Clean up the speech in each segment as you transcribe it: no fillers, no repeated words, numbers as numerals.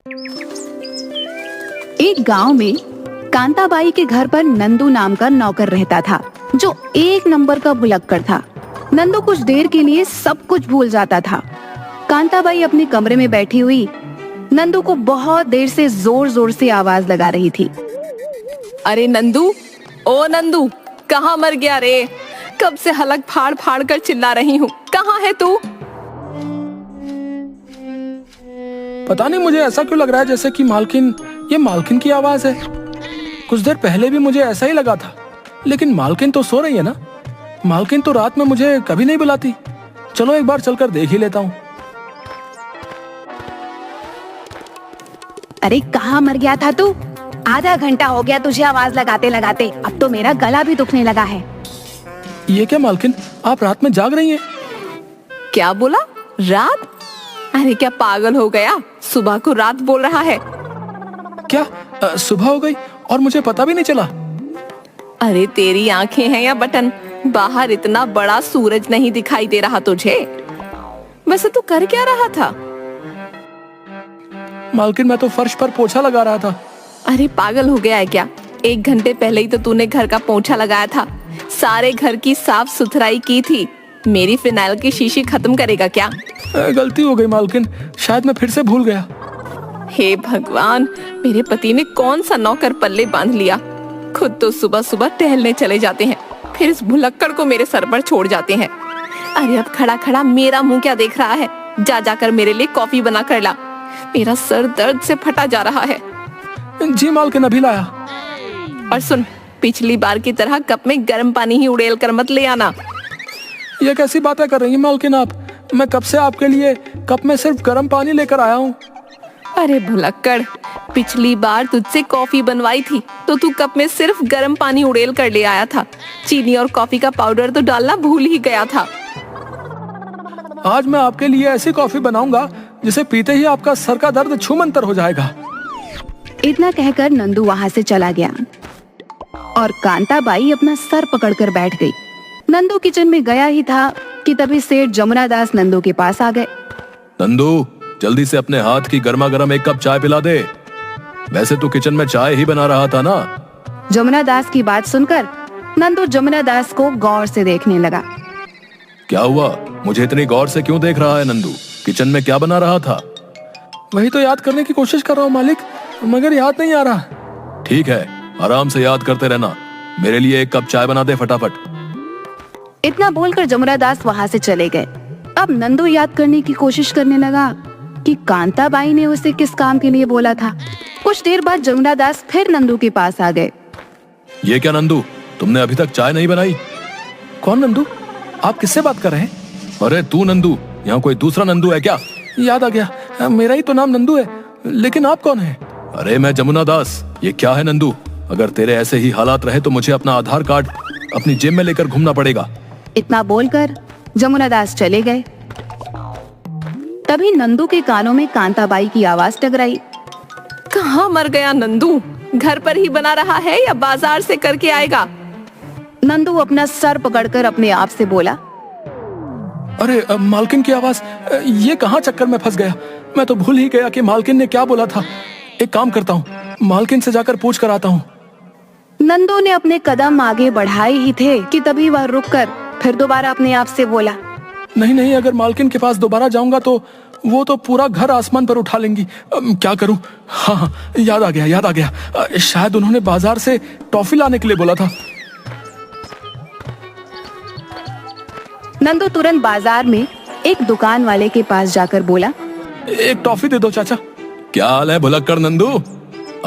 एक गांव में कांताबाई के घर पर नंदू नाम का नौकर रहता था, जो एक नंबर का भुलक्कड़ था। नंदू कुछ देर के लिए सब कुछ भूल जाता था। कांताबाई अपने कमरे में बैठी हुई नंदू को बहुत देर से जोर जोर से आवाज लगा रही थी। अरे नंदू, ओ नंदू, कहाँ मर गया रे? कब से हलक फाड़ फाड़ कर चिल्ला रही हूँ, कहाँ है तू? पता नहीं मुझे ऐसा क्यों लग रहा है जैसे कि ये मालकिन की आवाज है। कुछ देर पहले भी मुझे ऐसा ही लगा था, लेकिन मालकिन तो सो रही है ना। मालकिन तो रात में मुझे कभी नहीं बुलाती। चलो एक बार चलकर देख ही लेता हूँ। अरे कहाँ मर गया था तू? आधा घंटा हो गया तुझे आवाज लगाते लगाते, अब तो मेरा गला भी दुखने लगा है। ये क्या मालकिन, आप रात में जाग रही हैं? क्या बोला? रात? अरे क्या पागल हो गया? सुबह को रात बोल रहा है। क्या सुबह हो गई और मुझे पता भी नहीं चला? अरे तेरी आंखें हैं या बटन? बाहर इतना बड़ा सूरज नहीं दिखाई दे रहा तुझे? वैसे तू कर क्या रहा था? मालकिन मैं तो फर्श पर पोछा लगा रहा था। अरे पागल हो गया है क्या? 1 घंटे पहले ही तो तूने घर का पोछा लगाया था, सारे घर की साफ सुथराई की थी। मेरी फिनाइल की शीशी खत्म करेगा क्या? गलती हो गई मालकिन, शायद मैं फिर से भूल गया। हे भगवान, मेरे पति ने कौन सा नौकर पल्ले बांध लिया। खुद तो सुबह सुबह टहलने चले जाते हैं, फिर इस भुलक्कड़ को मेरे सर पर छोड़ जाते हैं। अरे अब खड़ा खड़ा मेरा मुंह क्या देख रहा है? जा जाकर मेरे लिए कॉफी बना कर ला, मेरा सर दर्द से फटा जा रहा है। जी मालकिन, अभी लाया। और सुन, पिछली बार की तरह कप में गर्म पानी ही उड़ेल कर मत ले आना। ये कैसी बातें कर रही हैं मालकिन आप? मैं कब से आपके लिए कप में सिर्फ गर्म पानी लेकर आया हूँ। अरे भुलक्कड़, पिछली बार तुझसे कॉफी बनवाई थी तो तू कप में सिर्फ गर्म पानी उड़ेल कर ले आया था। चीनी और कॉफी का पाउडर तो डालना भूल ही गया था। आज मैं आपके लिए ऐसी कॉफी बनाऊंगा जिसे पीते ही आपका सर का दर्द छूमंतर हो जाएगा। इतना कहकर नंदू वहाँ से चला गया और कांताबाई अपना सर पकड़कर बैठ गई। नंदू किचन में गया ही था कि तभी सेठ जमुना दास नंदू के पास आ गए। नंदू, जल्दी से अपने हाथ की गर्मा गर्म 1 कप चाय पिला दे। वैसे तो किचन में चाय ही बना रहा था ना। जमुना दास की बात सुनकर नंदू जमुना दास को गौर से देखने लगा। क्या हुआ? मुझे इतनी गौर से क्यों देख रहा है नंदू? किचन में क्या बना रहा था? वही तो याद करने की कोशिश कर रहा हूँ मालिक, मगर याद नहीं आ रहा। ठीक है, आराम से याद करते रहना। मेरे लिए 1 कप चाय बना दे फटाफट। इतना बोलकर जमुना दास वहाँ से चले गए। अब नंदू याद करने की कोशिश करने लगा कि कांताबाई ने उसे किस काम के लिए बोला था। कुछ देर बाद जमुना दास फिर नंदू के पास आ गए। ये क्या नंदू, तुमने अभी तक चाय नहीं बनाई? कौन नंदू? आप किससे बात कर रहे हैं? अरे तू नंदू, यहाँ कोई दूसरा नंदू है क्या? याद आ गया, मेरा ही तो नाम नंदू है, लेकिन आप कौन हैं? अरे मैं जमुना दास। ये क्या है नंदू? अगर तेरे ऐसे ही हालात रहे तो मुझे अपना आधार कार्ड अपनी जेब में लेकर घूमना पड़ेगा। इतना बोलकर जमुना दास चले गए। तभी नंदू के कानों में कांताबाई की आवाज टकराई। कहाँ मर गया नंदू? घर पर ही बना रहा है या बाजार से करके आएगा? नंदू अपना सर पकड़कर अपने आप से बोला। अरे मालकिन की आवाज, ये कहाँ चक्कर में फंस गया? मैं तो भूल ही गया कि मालकिन ने क्या बोला था। एक काम करता हूँ, मालकिन से जाकर पूछ कर आता हूँ। नंदू ने अपने कदम आगे बढ़ाए ही थे कि तभी वह रुककर फिर दोबारा अपने आप से बोला। नहीं नहीं, अगर मालकिन के पास दोबारा जाऊंगा तो वो तो पूरा घर आसमान पर उठा लेंगी। क्या करूं? हाँ, याद आ गया। शायद उन्होंने बाजार से टॉफी लाने के लिए बोला था। नंदू तुरंत बाजार में एक दुकान वाले के पास जाकर बोला, 1 टॉफी दे दो चाचा। क्या हाल है भुलक्कड़ नंदू?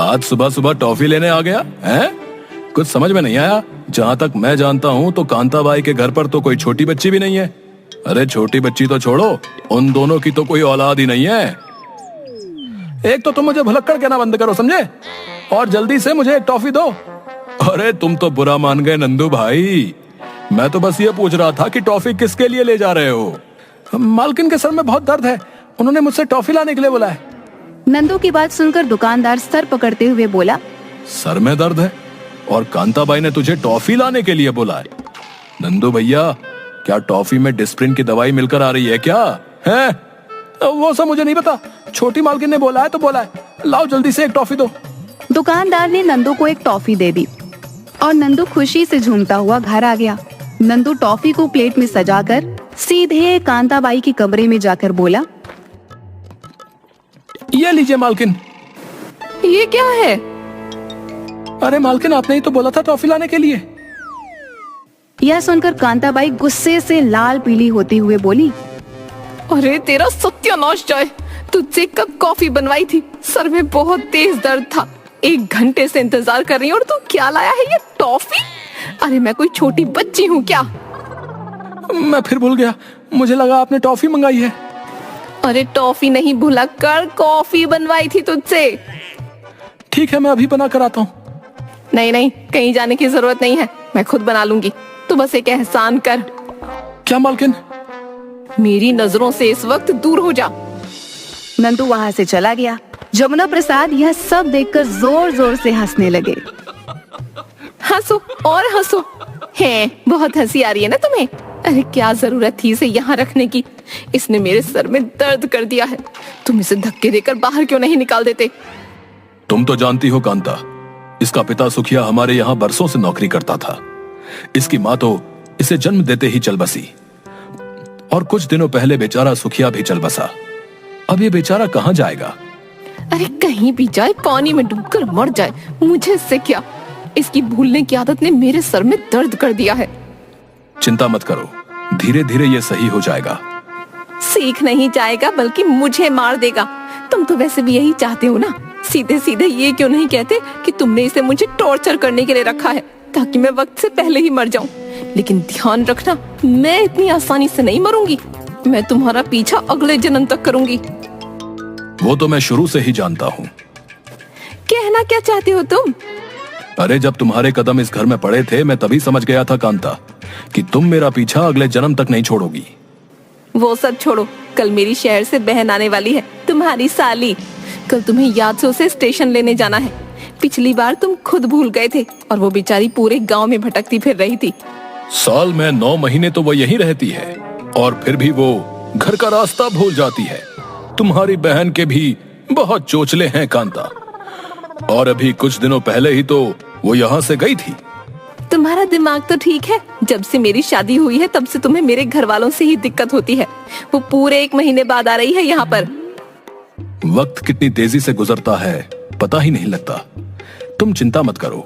आज सुबह सुबह टॉफी लेने आ गया है? कुछ समझ में नहीं आया। जहाँ तक मैं जानता हूँ तो कांताबाई के घर पर तो कोई छोटी बच्ची भी नहीं है। अरे छोटी बच्ची तो छोड़ो, उन दोनों की तो कोई औलाद ही नहीं है। एक तो तुम मुझे भुलक्कड़ कहना बंद करो, समझे? और जल्दी से मुझे 1 टॉफी दो। अरे तुम तो बुरा मान गए नंदू भाई। मैं तो बस ये पूछ रहा था कि टॉफी किसके लिए ले जा रहे हो? मालकिन के सर में बहुत दर्द है, उन्होंने मुझसे टॉफी लाने के लिए बोला है। नंदू की बात सुनकर दुकानदार सर पकड़ते हुए बोला, सर में दर्द है और कांताबाई ने तुझे टॉफी लाने के लिए बोला है? नंदू भैया, क्या टॉफी में डिस्प्रिन की दवाई मिलकर आ रही है क्या? है? वो सब मुझे नहीं पता, छोटी मालकिन ने बोला है तो बोला है। लाओ जल्दी से एक टॉफी दो। दुकानदार ने नंदू को एक टॉफी दे दी और नंदू खुशी से झूमता हुआ घर आ गया। नंदू टॉफी को प्लेट में सजाकर सीधे कांताबाई के कमरे में जाकर बोला, ये लीजिए मालकिन। ये क्या है? अरे मालकिन, आपने ही तो बोला था टॉफी लाने के लिए। यह सुनकर कांताबाई गुस्से से लाल पीली होती हुए बोली, अरे तेरा सत्यानाश जाए, तुझसे कब कॉफी बनवाई थी? सर में बहुत तेज दर्द था, 1 घंटे से इंतजार कर रही हूँ और तू क्या लाया है ये टॉफी? अरे मैं कोई छोटी बच्ची हूँ क्या? मैं फिर भूल गया, मुझे लगा आपने टॉफी मंगाई है। अरे टॉफी नहीं भुलक्कड़, कॉफी बनवाई थी तुझसे। ठीक है, मैं अभी बना कर आता हूँ। नहीं नहीं, कहीं जाने की जरूरत नहीं है, मैं खुद बना लूंगी। तू बस एक एहसान कर। क्या मालकिन? मेरी नजरों से इस वक्त दूर हो जा। नंदू वहाँ से चला गया। जमुना प्रसाद यह सब देखकर जोर जोर से हंसने लगे। हंसो और हंसो। है, बहुत हंसी आ रही है ना तुम्हें? अरे क्या जरूरत थी इसे यहाँ रखने की? इसने मेरे सर में दर्द कर दिया है। तुम इसे धक्के देकर बाहर क्यों नहीं निकाल देते? तुम तो जानती हो कांता, इसका पिता सुखिया हमारे यहाँ बरसों से नौकरी करता था। इसकी माँ तो इसे जन्म देते ही चल बसी और कुछ दिनों पहले बेचारा सुखिया भी चल बसा। अब ये बेचारा कहाँ जाएगा? अरे कहीं भी जाए, पानी में डूबकर मर जाए, मुझे इससे क्या? इसकी भूलने की आदत ने मेरे सर में दर्द कर दिया है। चिंता मत करो, धीरे धीरे ये सही हो जाएगा। सीख नहीं जाएगा बल्कि मुझे मार देगा। तुम तो वैसे भी यही चाहते हो ना। सीधे सीधे ये क्यों नहीं कहते कि तुमने इसे मुझे टॉर्चर करने के लिए रखा है ताकि मैं वक्त से पहले ही मर जाऊं। लेकिन ध्यान रखना, मैं इतनी आसानी से नहीं मरूंगी। मैं तुम्हारा पीछा अगले जन्म तक करूंगी। वो तो मैं शुरू से ही जानता हूँ। कहना क्या चाहते हो तुम? अरे जब तुम्हारे कदम इस घर में पड़े थे, मैं तभी समझ गया था कांता कि तुम मेरा पीछा अगले जन्म तक नहीं छोड़ोगी। वो सब छोड़ो, कल मेरी शहर से बहन आने वाली है, तुम्हारी साली। कल तुम्हें याद से उसे स्टेशन लेने जाना है। पिछली बार तुम खुद भूल गए थे और वो बेचारी पूरे गांव में भटकती फिर रही थी। साल में 9 महीने तो वो यहीं रहती है और फिर भी वो घर का रास्ता भूल जाती है। तुम्हारी बहन के भी बहुत चोचले हैं कांता, और अभी कुछ दिनों पहले ही तो वो यहाँ से गई थी। तुम्हारा दिमाग तो ठीक है। जब से मेरी शादी हुई है तब से तुम्हें मेरे घर वालों से ही दिक्कत होती है। वो पूरे 1 महीने बाद आ रही है यहाँ पर। वक्त कितनी तेजी से गुजरता है पता ही नहीं लगता। तुम चिंता मत करो,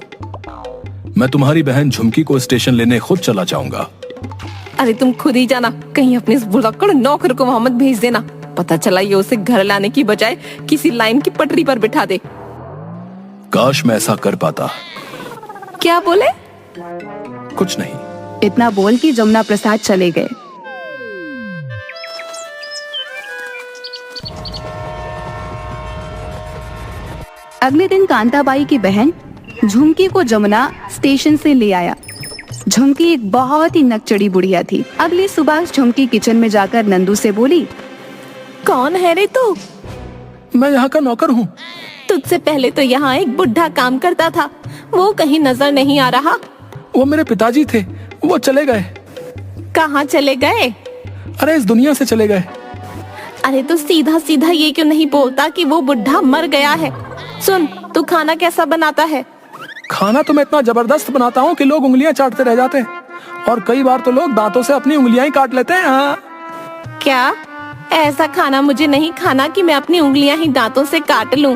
मैं तुम्हारी बहन झुमकी को स्टेशन लेने खुद चला जाऊंगा। अरे तुम खुद ही जाना, कहीं अपने इस भुलक्कड़ नौकर को वहां मत भेज देना। पता चला ये उसे घर लाने की बजाय किसी लाइन की पटरी पर बिठा दे। काश मैं ऐसा कर पाता। क्या बोले? कुछ नहीं। इतना बोल के जमुना प्रसाद चले गए। अगले दिन कांताबाई की बहन झुमकी को जमुना स्टेशन से ले आया। झुमकी एक बहुत ही नकचड़ी बुढ़िया थी। अगली सुबह झुमकी किचन में जाकर नंदू से बोली, कौन है रे तू? मैं यहाँ का नौकर हूँ। तुझसे पहले तो यहाँ एक बुढ़ा काम करता था, वो कहीं नजर नहीं आ रहा। वो मेरे पिताजी थे, वो चले गए। कहाँ चले गए? अरे इस दुनिया से चले गए। अरे तो सीधा सीधा ये क्यों नहीं बोलता कि वो बुढ़ा मर गया है? सुन, तू खाना कैसा बनाता है? खाना तो मैं इतना जबरदस्त बनाता हूँ कि लोग उंगलियां चाटते रह जाते हैं और कई बार तो लोग दांतों से अपनी उंगलियां ही काट लेते हैं। हाँ। क्या? ऐसा खाना मुझे नहीं खाना कि मैं अपनी उंगलियां ही दांतों से काट लूं।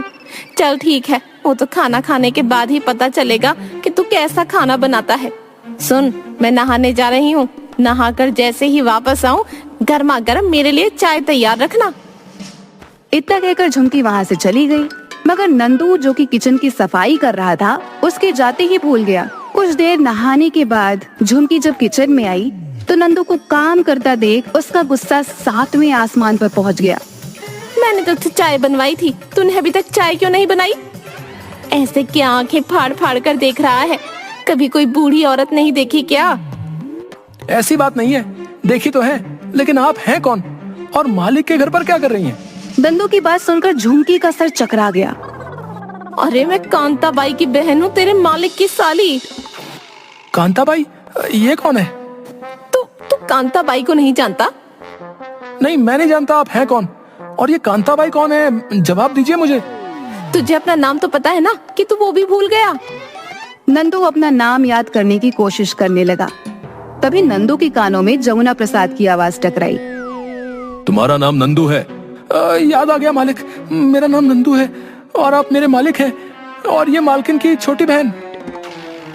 चल ठीक है, वो तो खाना खाने के बाद ही पता चलेगा कि तू कैसा खाना बनाता है। सुन, मैं नहाने जा रही हूँ। नहाकर जैसे ही वापस आऊँ, गर्मा गर्म मेरे लिए चाय तैयार रखना। इतना कहकर झुमकी वहाँ से चली गई। मगर नंदू जो कि किचन की सफाई कर रहा था, उसके जाते ही भूल गया। कुछ देर नहाने के बाद झुमकी जब किचन में आई तो नंदू को काम करता देख उसका गुस्सा 7वें आसमान पर पहुंच गया। मैंने तुझसे चाय बनवाई थी, तूने अभी तक चाय क्यों नहीं बनाई? ऐसे क्या आंखें फाड़ फाड़ कर देख रहा है? कभी कोई बूढ़ी औरत नहीं देखी क्या? ऐसी बात नहीं है, देखी तो है, लेकिन आप हैं कौन और मालिक के घर पर क्या कर रही हैं? नंदू की बात सुनकर झुमकी का सर चकरा गया। अरे मैं कांताबाई की बहन हूँ, तेरे मालिक की साली। कांताबाई? ये कौन है? तू कांताबाई को नहीं जानता? नहीं, मैं नहीं जानता। आप हैं कौन और ये कांताबाई कौन है? जवाब दीजिए मुझे। तुझे अपना नाम तो पता है ना कि तू वो भी भूल गया। नंदू अपना नाम याद करने की कोशिश करने लगा। तभी नंदू के कानों में जमुना प्रसाद की आवाज टकराई। तुम्हारा नाम नंदू है? याद आ गया मालिक, मेरा नाम नंदू है और आप मेरे मालिक हैं और ये मालकिन की छोटी बहन।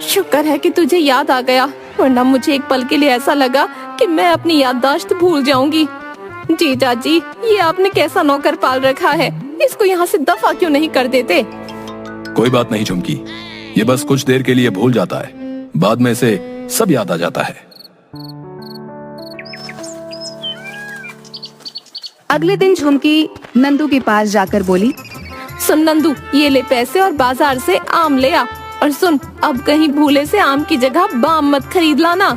शुक्र है कि तुझे याद आ गया, वरना मुझे एक पल के लिए ऐसा लगा कि मैं अपनी याददाश्त भूल जाऊंगी। जीजा जी, ये आपने कैसा नौकर पाल रखा है, इसको यहाँ से दफा क्यों नहीं कर देते? कोई बात नहीं झुमकी, ये बस कुछ देर के लिए भूल जाता है, बाद में इसे सब याद आ जाता है। अगले दिन झुमकी नंदू के पास जाकर बोली, सुन नंदू, ये ले पैसे और बाजार से आम ले आ, और सुन, अब कहीं भूले से आम की जगह बाम मत खरीद लाना।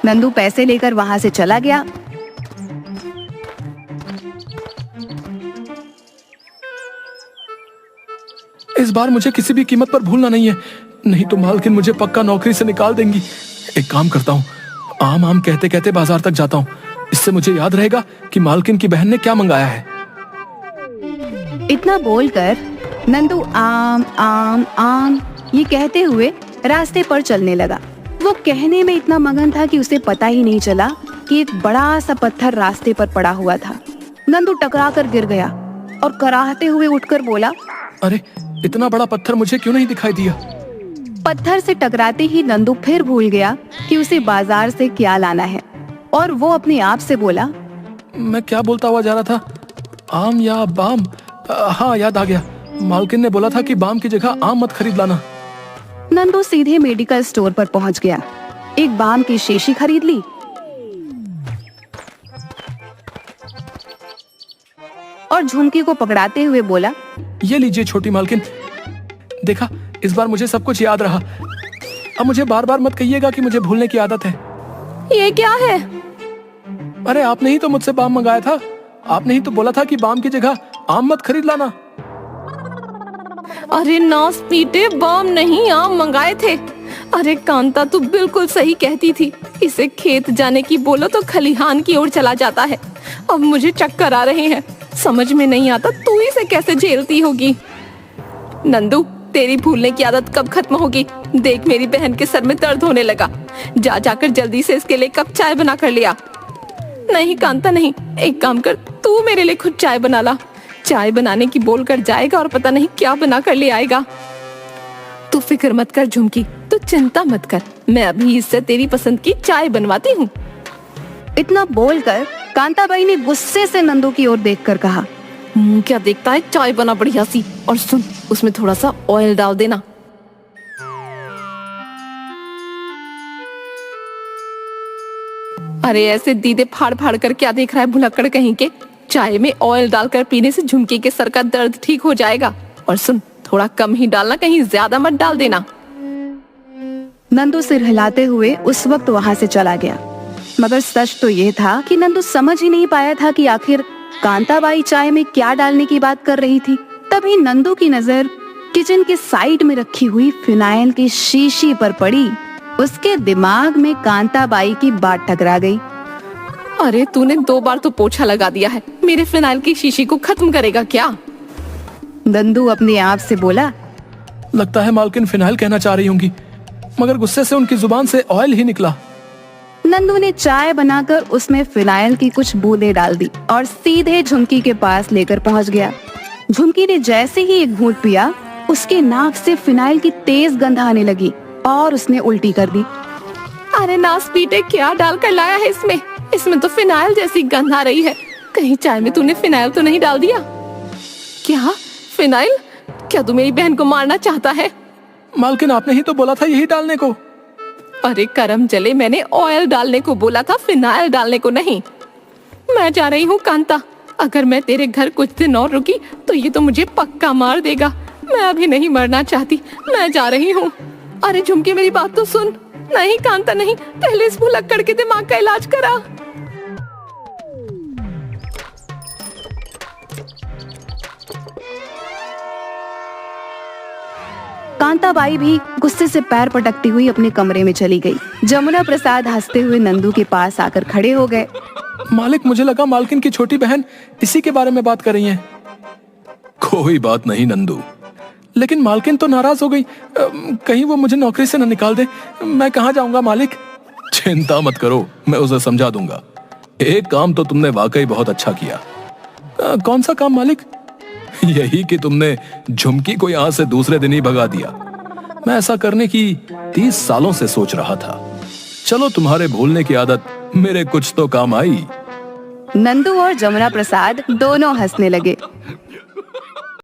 नंदू पैसे लेकर वहां से चला गया। इस बार मुझे किसी भी कीमत पर भूलना नहीं है, नहीं तो मालकिन मुझे पक्का नौकरी से निकाल देंगी। एक काम करता हूँ, आम आम कहते कहते बाजार तक जाता हूँ, इससे मुझे याद रहेगा कि मालकिन की बहन ने क्या मंगाया है। इतना बोलकर नंदू आम आम आम ये कहते हुए रास्ते पर चलने लगा। वो कहने में इतना मगन था कि उसे पता ही नहीं चला कि एक बड़ा सा पत्थर रास्ते पर पड़ा हुआ था। नंदू टकरा कर गिर गया और कराहते हुए उठकर बोला, अरे इतना बड़ा पत्थर मुझे क्यों नहीं दिखाई दिया? पत्थर से टकराते ही नंदू फिर भूल गया कि उसे बाजार से क्या लाना है और वो अपने आप से बोला, मैं क्या बोलता हुआ जा रहा था, आम या बाम? हाँ याद आ गया, मालकिन ने बोला था कि बाम की जगह आम मत खरीद लाना। नंदू सीधे मेडिकल स्टोर पर पहुंच गया, एक बाम की शीशी खरीद ली और झुमकी को पकड़ाते हुए बोला, ये लीजिए छोटी मालकिन, देखा इस बार मुझे सब कुछ याद रहा। अब मुझे बार बार मत कहिएगा कि मुझे भूलने की आदत है। ये क्या है? अरे आपने ही तो मुझसे बाम मंगाया था, आपने ही तो बोला था कि बाम की जगह आम मत खरीद लाना। अरे नास पीटे, बाम नहीं आम मंगाए थे। अरे कांता, तू बिल्कुल सही कहती थी, इसे खेत जाने की बोलो तो खलिहान की ओर चला जाता है। अब मुझे चक्कर आ रहे हैं, समझ में नहीं आता तू इसे कैसे झेलती होगी। नंदू, तेरी भूलने की आदत कब खत्म होगी? देख, मेरी बहन के सर में दर्द होने लगा, जा जाकर जल्दी से इसके लिए कप चाय बना कर लिया। नहीं कांता नहीं, एक काम कर, तू मेरे लिए खुद चाय बना ला। चाय बनाने की बोल कर जाएगा और पता नहीं क्या बना कर ले आएगा। तू फिक्र मत कर झुमकी, तू चिंता मत कर, मैं अभी इससे तेरी पसंद की चाय बनवाती हूँ। इतना बोलकर कांताबाई ने गुस्से से नंदू की ओर देखकर कहा, क्या देखता है, चाय बना बढ़िया सी, और सुन, उसमें थोड़ा सा ऑयल डाल देना। अरे ऐसे दीदे फाड़ फाड़ कर क्या देख रहा है भुलक्कड़ कहीं के? चाय में ऑयल डालकर पीने से झुमकी के सर का दर्द ठीक हो जाएगा। और सुन, थोड़ा कम ही डालना, कहीं ज्यादा मत डाल देना। नंदू सिर हिलाते हुए उस वक्त वहां से चला गया, मगर सच तो ये था कि नंदू समझ ही नहीं पाया था कि आखिर कांताबाई चाय में क्या डालने की बात कर रही थी। तभी नंदू की नजर किचन के साइड में रखी हुई फिनाइल की शीशी पर पड़ी। उसके दिमाग में कांताबाई की बात टकरा गई। अरे तूने 2 बार तो पोछा लगा दिया है, मेरे फिनाइल की शीशी को खत्म करेगा क्या? नंदू अपने आप से बोला, लगता है मालकिन फिनाइल कहना चाह रही होंगी, मगर गुस्से से उनकी जुबान से ऑयल ही निकला। नंदू ने चाय बनाकर उसमें फिनाइल की कुछ बूंदें डाल दी और सीधे झुमकी के पास लेकर पहुंच गया। झुमकी ने जैसे ही एक घूंट पिया, उसके नाक से फिनाइल की तेज गंध आने लगी और उसने उल्टी कर दी। अरे नास पीटे, क्या डाल कर लाया है इसमें? इसमें तो फिनाइल जैसी गंध आ रही है। कहीं चाय में तूने फिनाइल तो नहीं डाल दिया? क्या फिनाइल? क्या तू मेरी बहन को मारना चाहता है? मालकिन आपने ही तो बोला था यही डालने को। अरे करम जले, मैंने ऑयल डालने को बोला था, फिनाइल डालने को नहीं। मैं जा रही हूँ कांता, अगर मैं तेरे घर कुछ दिन और रुकी तो ये तो मुझे पक्का मार देगा। मैं अभी नहीं मरना चाहती, मैं जा रही हूँ। अरे झुमकी, मेरी बात तो सुन। नहीं कांता नहीं, पहले इस भुलक्कड़ के दिमाग का इलाज करा। कांताबाई भी गुस्से से पैर पटकती हुई अपने कमरे में चली गई। जमुना प्रसाद हंसते हुए नंदू के पास आकर खड़े हो गए। मालिक, मुझे लगा मालकिन की छोटी बहन इसी के बारे में बात कर रही हैं। कोई बात नहीं नंदू। लेकिन मालकिन तो नाराज हो गई। कहीं वो मुझे नौकरी से न निकाल दे। मैं कहाँ जाऊंगा मालिक? चिंता मत करो, मैं उसे समझा दूंगा। एक काम तो तुमने वाकई बहुत अच्छा किया। कौन सा काम मालिक? यही कि तुमने झुमकी को यहां से दूसरे दिन ही भगा दिया। मैं ऐसा करने की 30 सालों से सोच रहा था। चलो, तुम्हारे भूलने की आदत मेरे कुछ तो काम आई। नंदू और जमुना प्रसाद दोनों हंसने लगे।